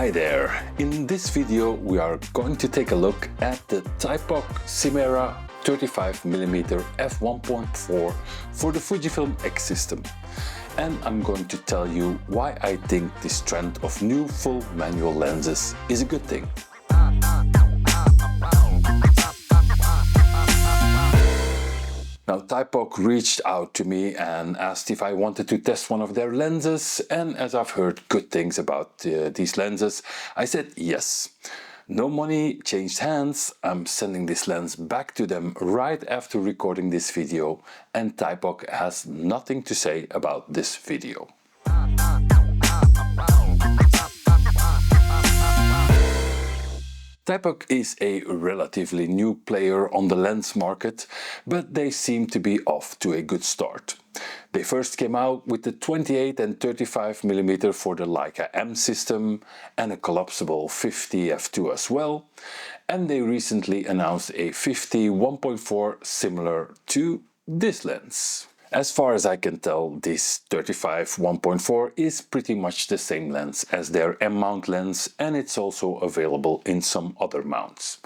Hi there! In this video we are going to take a look at the Thypoch Simera 35mm f1.4 for the Fujifilm X-system. And I'm going to tell you why I think this trend of new full manual lenses is a good thing. Now, Thypoch reached out to me and asked if I wanted to test one of their lenses, and as I've heard good things about these lenses, I said yes. No money changed hands. I'm sending this lens back to them right after recording this video, and Thypoch has nothing to say about this video. Thypoch is a relatively new player on the lens market, but they seem to be off to a good start. They first came out with the 28 and 35mm for the Leica M system and a collapsible 50 f2 as well, and they recently announced a 50 1.4 similar to this lens. As far as I can tell, this 35 1.4 is pretty much the same lens as their M-mount lens, and it's also available in some other mounts.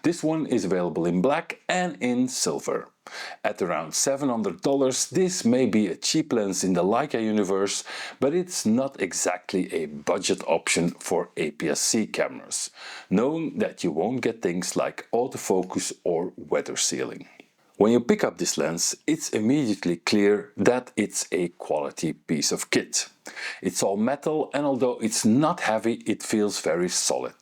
This one is available in black and in silver. At around $700, this may be a cheap lens in the Leica universe, but it's not exactly a budget option for APS-C cameras, knowing that you won't get things like autofocus or weather sealing. When you pick up this lens, it's immediately clear that it's a quality piece of kit. It's all metal, and although it's not heavy, it feels very solid.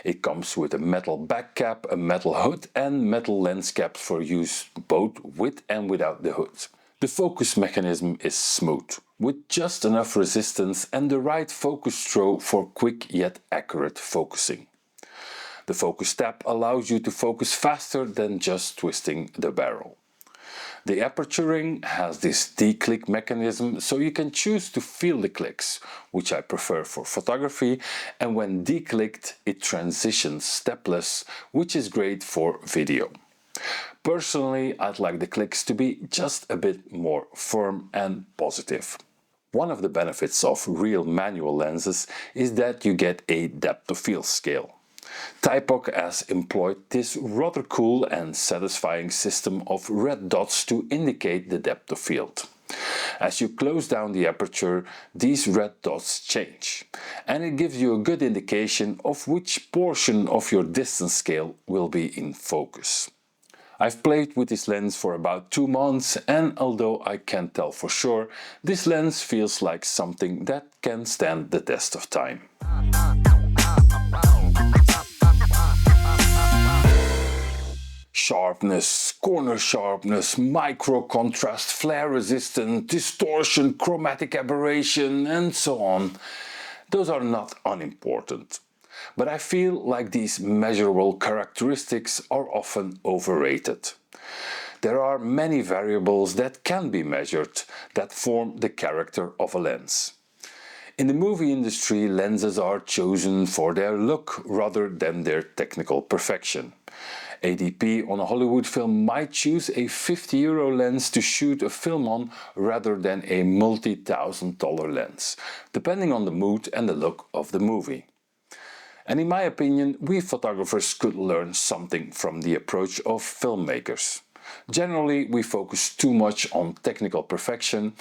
It comes with a metal back cap, a metal hood and metal lens caps for use both with and without the hood. The focus mechanism is smooth, with just enough resistance and the right focus throw for quick yet accurate focusing. The focus tab allows you to focus faster than just twisting the barrel. The aperture ring has this D-click mechanism, so you can choose to feel the clicks, which I prefer for photography, and when D-clicked it transitions stepless, which is great for video. Personally, I'd like the clicks to be just a bit more firm and positive. One of the benefits of real manual lenses is that you get a depth of field scale. Thypoch has employed this rather cool and satisfying system of red dots to indicate the depth of field. As you close down the aperture, these red dots change, and it gives you a good indication of which portion of your distance scale will be in focus. I've played with this lens for about 2 months, and although I can't tell for sure, this lens feels like something that can stand the test of time. Sharpness, corner sharpness, micro contrast, flare resistant, distortion, chromatic aberration, and so on. Those are not unimportant. But I feel like these measurable characteristics are often overrated. There are many variables that can be measured that form the character of a lens. In the movie industry, lenses are chosen for their look rather than their technical perfection. ADP on a Hollywood film might choose a €50 lens to shoot a film on rather than a multi-thousand-dollar lens, depending on the mood and the look of the movie. And in my opinion, we photographers could learn something from the approach of filmmakers. Generally, we focus too much on technical perfection.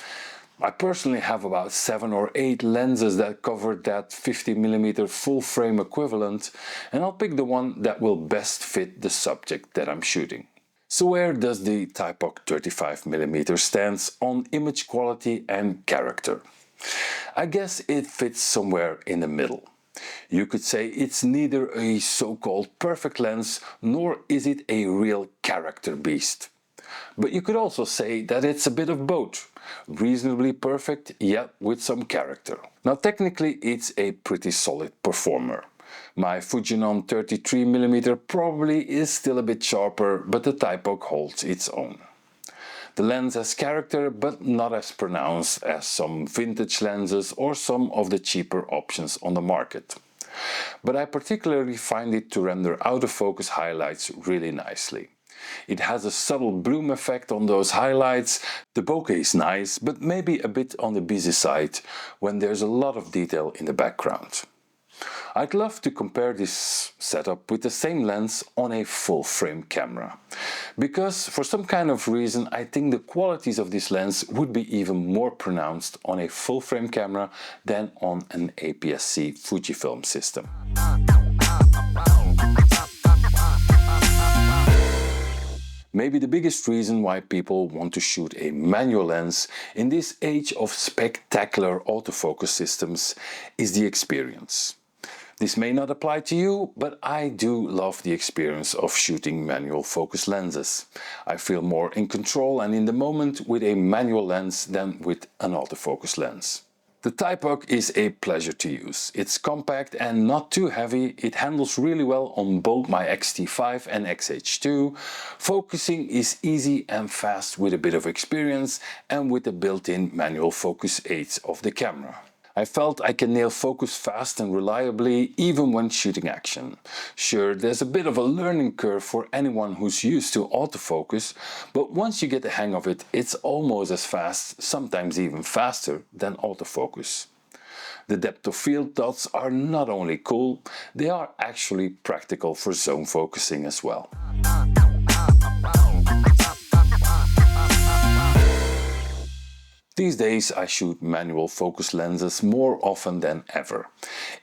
I personally have about 7 or 8 lenses that cover that 50mm full frame equivalent, and I'll pick the one that will best fit the subject that I'm shooting. So where does the Thypoch 35mm stand on image quality and character? I guess it fits somewhere in the middle. You could say it's neither a so-called perfect lens, nor is it a real character beast. But you could also say that it's a bit of both. Reasonably perfect, yet with some character. Now technically it's a pretty solid performer. My Fujinon 33mm probably is still a bit sharper, but the Thypoch holds its own. The lens has character, but not as pronounced as some vintage lenses or some of the cheaper options on the market. But I particularly find it to render out-of-focus highlights really nicely. It has a subtle bloom effect on those highlights. The bokeh is nice, but maybe a bit on the busy side when there's a lot of detail in the background. I'd love to compare this setup with the same lens on a full-frame camera, because for some kind of reason I think the qualities of this lens would be even more pronounced on a full-frame camera than on an APS-C Fujifilm system. Maybe the biggest reason why people want to shoot a manual lens in this age of spectacular autofocus systems is the experience. This may not apply to you, but I do love the experience of shooting manual focus lenses. I feel more in control and in the moment with a manual lens than with an autofocus lens. The Thypoch is a pleasure to use. It's compact and not too heavy. It handles really well on both my X-T5 and X-H2. Focusing is easy and fast with a bit of experience and with the built-in manual focus aids of the camera. I felt I can nail focus fast and reliably even when shooting action. Sure, there's a bit of a learning curve for anyone who's used to autofocus, but once you get the hang of it, it's almost as fast, sometimes even faster than autofocus. The depth of field dots are not only cool, they are actually practical for zone focusing as well. These days I shoot manual focus lenses more often than ever.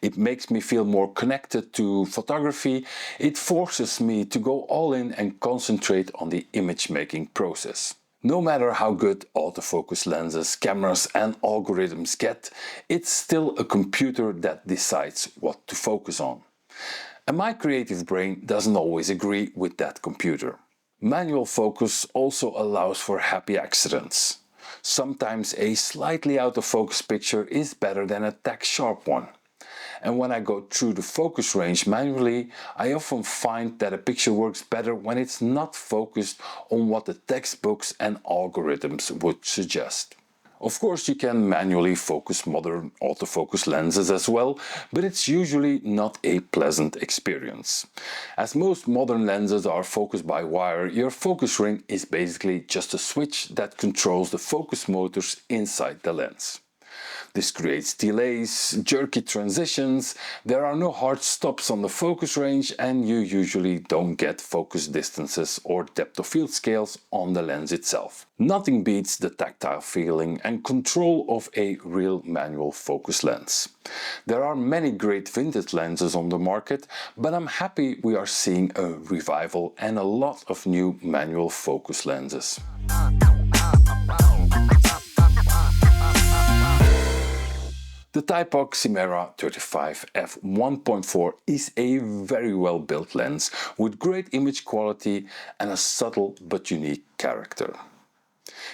It makes me feel more connected to photography. It forces me to go all in and concentrate on the image making process. No matter how good autofocus lenses, cameras and algorithms get, it's still a computer that decides what to focus on. And my creative brain doesn't always agree with that computer. Manual focus also allows for happy accidents. Sometimes a slightly out of focus picture is better than a tack sharp one. And when I go through the focus range manually, I often find that a picture works better when it's not focused on what the textbooks and algorithms would suggest. Of course, you can manually focus modern autofocus lenses as well, but it's usually not a pleasant experience. As most modern lenses are focused by wire, your focus ring is basically just a switch that controls the focus motors inside the lens. This creates delays, jerky transitions, there are no hard stops on the focus range, and you usually don't get focus distances or depth of field scales on the lens itself. Nothing beats the tactile feeling and control of a real manual focus lens. There are many great vintage lenses on the market, but I'm happy we are seeing a revival and a lot of new manual focus lenses. The Thypoch Simera 35 f1.4 is a very well built lens with great image quality and a subtle but unique character.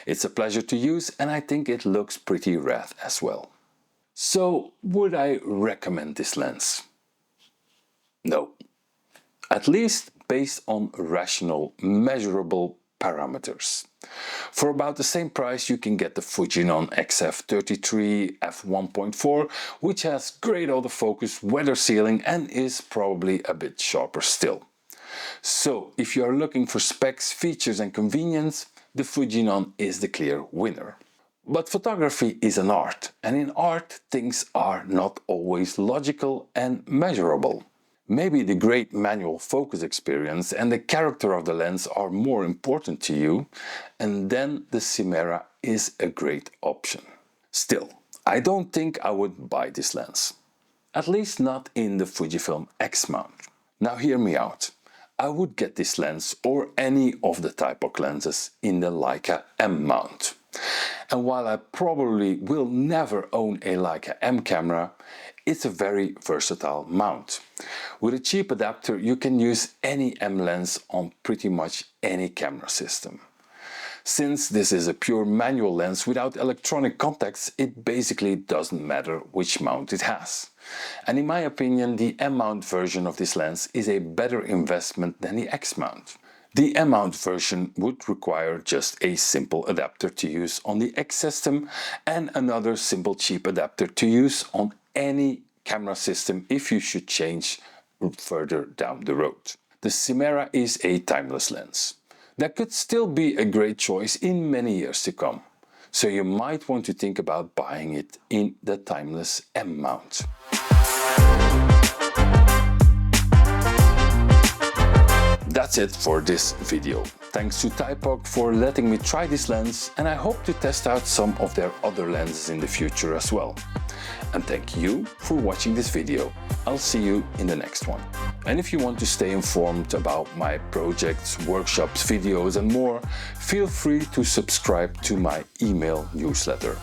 It's a pleasure to use and I think it looks pretty rad as well. So would I recommend this lens? No. At least based on rational, measurable parameters. For about the same price you can get the Fujifilm XF33 f1.4, which has great autofocus, weather sealing and is probably a bit sharper still. So if you are looking for specs, features and convenience, the Fujifilm is the clear winner. But photography is an art, and in art things are not always logical and measurable. Maybe the great manual focus experience and the character of the lens are more important to you, and then the Simera is a great option. Still, I don't think I would buy this lens. At least not in the Fujifilm X mount. Now hear me out. I would get this lens or any of the Thypoch lenses in the Leica M mount. And while I probably will never own a Leica M camera, it's a very versatile mount. With a cheap adapter you can use any M lens on pretty much any camera system. Since this is a pure manual lens without electronic contacts, it basically doesn't matter which mount it has. And in my opinion, the M mount version of this lens is a better investment than the X mount. The M mount version would require just a simple adapter to use on the X system and another simple cheap adapter to use on any camera system if you should change further down the road. The Simera is a timeless lens. That could still be a great choice in many years to come. So you might want to think about buying it in the timeless M mount. that's it for this video. Thanks to Thypoch for letting me try this lens, and I hope to test out some of their other lenses in the future as well. And thank you for watching this video. I'll see you in the next one. And if you want to stay informed about my projects, workshops, videos and more, feel free to subscribe to my email newsletter.